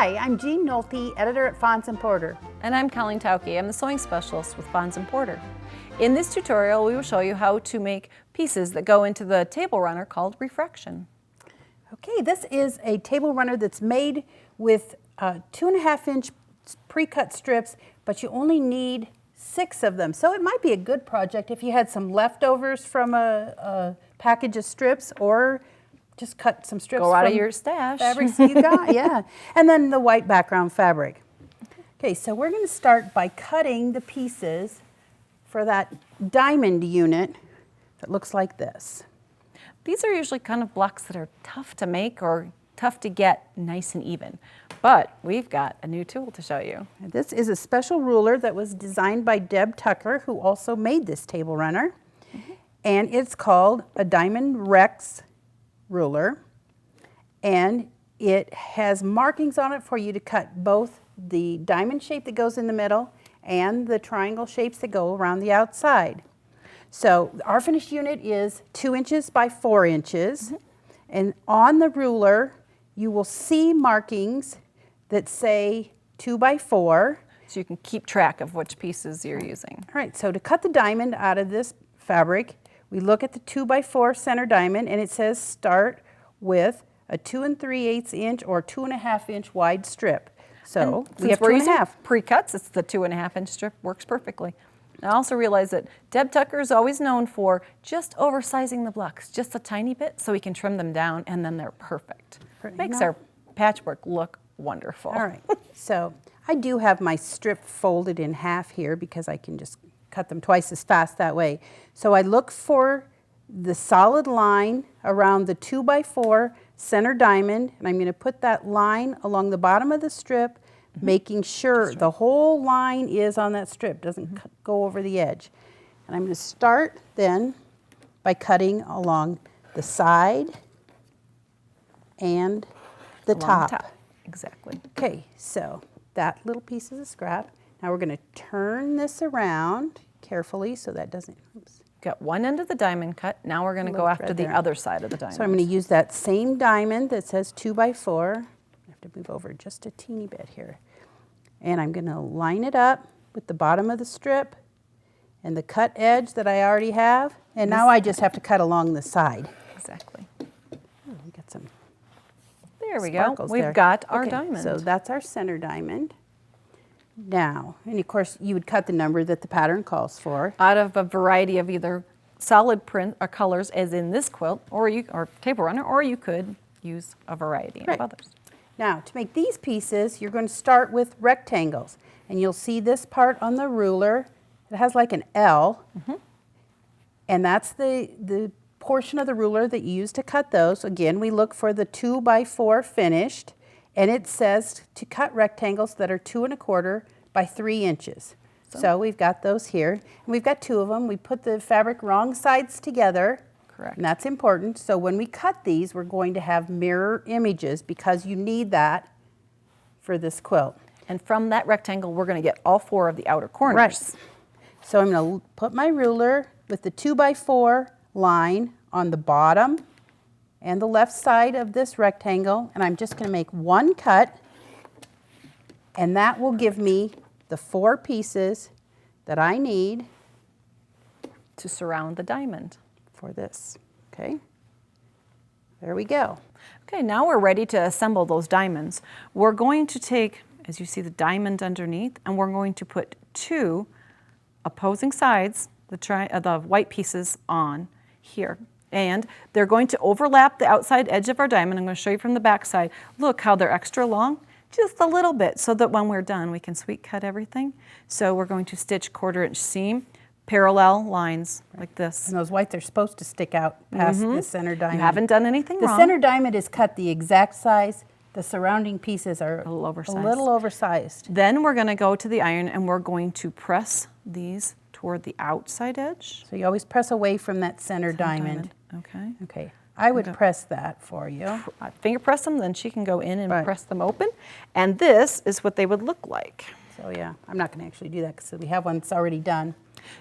Hi, I'm Jean Nolte, editor at Fons and Porter. And I'm Colleen Tauke. I'm the sewing specialist with Fons and Porter. In this tutorial, we will show you how to make pieces that go into the table runner called Refraction. Okay, this is a table runner that's made with 2.5-inch pre-cut strips, but you only need 6 of them. So it might be a good project if you had some leftovers from a package of strips, or just cut some strips Go out from of your stash. fabrics you got, yeah. And then the white background fabric. Okay, so we're going to start by cutting the pieces for that diamond unit that looks like this. These are usually kind of blocks that are tough to make or tough to get nice and even. But we've got a new tool to show you. This is a special ruler that was designed by Deb Tucker, who also made this table runner. And it's called a Diamond Rex ruler. And it has markings on it for you to cut both the diamond shape that goes in the middle and the triangle shapes that go around the outside. So our finished unit is 2 inches by 4 inches. And on the ruler, you will see markings that say 2 by 4. So you can keep track of which pieces you're using. All right, so to cut the diamond out of this fabric, we look at the 2 by 4 center diamond, and it says start with a 2 3/8 inch or 2.5 inch wide strip. So we have 2.5. Pre-cuts, it's the 2.5 inch strip, works perfectly. I also realize that Deb Tucker is always known for just oversizing the blocks just a tiny bit so we can trim them down, and then they're perfect. Makes our patchwork look wonderful. All right, so I do have my strip folded in half here because I can just cut them twice as fast that way. So I look for the solid line around the 2 by 4 center diamond, and I'm going to put that line along the bottom of the strip, making sure the whole line is on that strip, doesn't go over the edge. And I'm going to start then by cutting along the side and the top. Exactly. Okay, so that little piece is a scrap. Now we're going to turn this around carefully so that doesn't, oops. Got one end of the diamond cut. Now we're going to go after the other side of the diamond. So I'm going to use that same diamond that says 2 by 4. I have to move over just a teeny bit here. And I'm going to line it up with the bottom of the strip and the cut edge that I already have. And now I just have to cut along the side. Exactly. Oh, we got some There we go. sparkles there. We've got our Okay, diamond. So that's our center diamond. Now, and of course you would cut the number that the pattern calls for. Out of a variety of either solid print or colors, as in this quilt, or table runner, or you could use a variety of others. Now, to make these pieces, you're going to start with rectangles. And you'll see this part on the ruler. It has like an L. And that's the portion of the ruler that you use to cut those. Again, we look for the 2 by 4 finished. And it says to cut rectangles that are 2 1/4 by 3 inches. So we've got those here. And we've got 2 of them. We put the fabric wrong sides together. Correct. And that's important. So when we cut these, we're going to have mirror images because you need that for this quilt. And from that rectangle, we're going to get all 4 of the outer corners. Right. So I'm going to put my ruler with the 2 by 4 line on the bottom and the left side of this rectangle, and I'm just going to make one cut, and that will give me the 4 pieces that I need to surround the diamond. For this. Okay, there we go. Okay, now we're ready to assemble those diamonds. We're going to take, as you see, the diamond underneath, and we're going to put 2 opposing sides, the white pieces on here. And they're going to overlap the outside edge of our diamond. I'm going to show you from the back side. Look how they're extra long, just a little bit, so that when we're done, we can sweet cut everything. So we're going to stitch 1/4 inch seam, parallel lines like this. And those whites are supposed to stick out past the center diamond. You haven't done anything wrong. The center diamond is cut the exact size. The surrounding pieces are a little oversized. Then we're going to go to the iron, and we're going to press these toward the outside edge. So you always press away from that center diamond. Okay. Okay. I would press that for you. Finger press them, then she can go in and press them open. And this is what they would look like. So yeah, I'm not going to actually do that because we have one that's already done.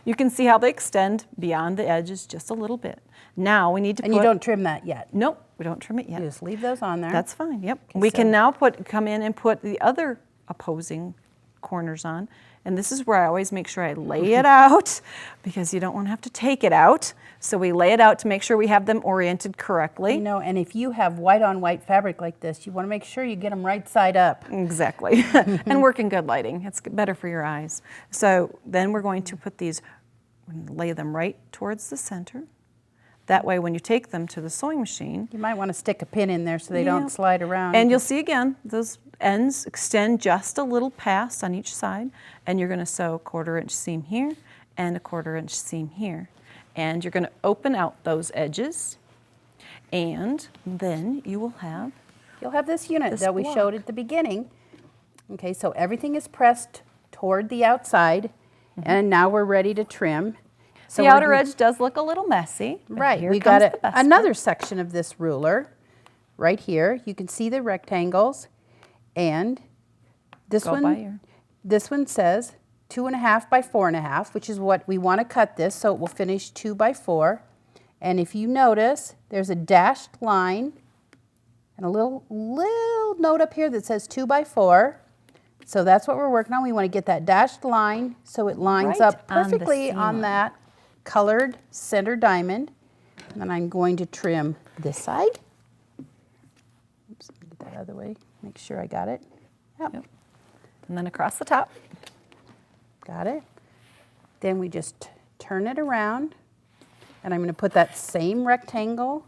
You can see how they extend beyond the edges just a little bit. Now we need to And you don't trim that yet. Nope, we don't trim it yet. You just leave those on there. That's fine, yep. Okay, We so- can now come in and put the other opposing corners on. And this is where I always make sure I lay it out because you don't want to have to take it out. So we lay it out to make sure we have them oriented correctly. You know, and if you have white on white fabric like this, you want to make sure you get them right side up. Exactly. And work in good lighting. It's better for your eyes. So then we're going to put these, we're going to lay them right towards the center. That way when you take them to the sewing machine, You might want to stick a pin in there so they Yeah. don't slide around. and you'll see again, those ends extend just a little past on each side, and you're going to sew a 1/4 inch seam here and a 1/4 inch seam here. And you're going to open out those edges, and then you will have, You'll have this unit This that we block. showed at the beginning. Okay, so everything is pressed toward the outside, and now we're ready to trim. So the we're outer gonna- edge does look a little messy. but Right, here we comes got the best another part. section of this ruler right here. You can see the rectangles, and this Go by one, ear. this one says 2.5 by 4.5, which is what we want to cut this, so it will finish 2 by 4. And if you notice, there's a dashed line and a little note up here that says 2 by 4. So that's what we're working on. We want to get that dashed line so it lines Right up on the perfectly seam on line. that colored center diamond. And then I'm going to trim this side. Oops, let me get that out of the way. Make sure I got it. Yep, Yep. And then across the top. got it. Then we just turn it around, and I'm going to put that same rectangle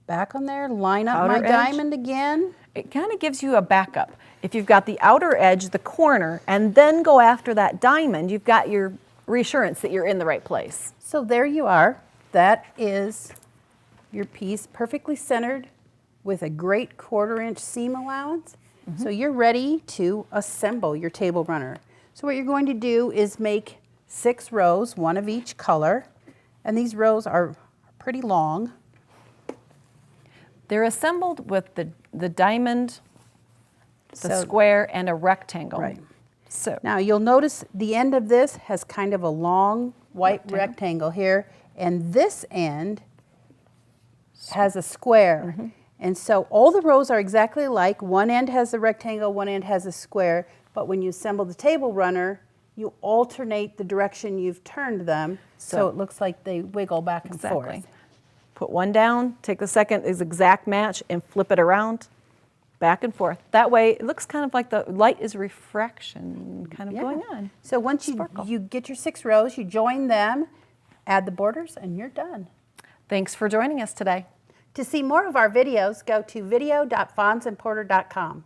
back on there, line up my Outer edge. diamond again. It kind of gives you a backup. If you've got the outer edge, the corner, and then go after that diamond, you've got your reassurance that you're in the right place. So there you are. That is your piece, perfectly centered with a great 1/4 inch seam allowance. So you're ready to assemble your table runner. So what you're going to do is make 6 rows, 1 of each color, and these rows are pretty long. They're assembled with the diamond, the So- square, and a rectangle. Right. So Now you'll notice the end of this has kind of a long white rectangle here, and this end has a square. And so all the rows are exactly alike. One end has the rectangle, one end has a square, but when you assemble the table runner, you alternate the direction you've turned them, so So- it looks like they wiggle back and exactly. forth. Put one down, take the second is exact match, and flip it around, back and forth. That way, it looks kind of like the light is refraction kind of going on. So once Sparkle. you get your 6 rows, you join them, add the borders, and you're done. Thanks for joining us today. To see more of our videos, go to video.fonsandporter.com.